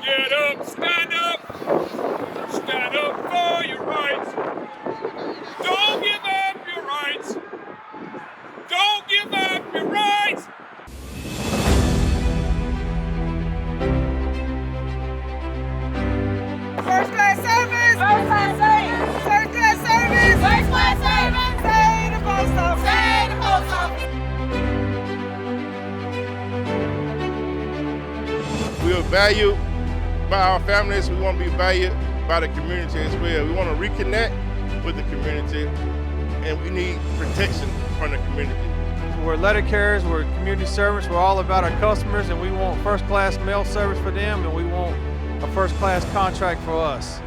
Get up, stand up for your rights. Don't give up your rights. Don't give up your rights. First class service! First class service! First class service! First class service! Say the post office! Say the post office! We are valued by our families. We want to be valued by the community as well. We want to reconnect with the community, and we need protection from the community. We're letter carriers, we're community servants, we're all about our customers, and we want first-class mail service for them, and we want a first-class contract for us.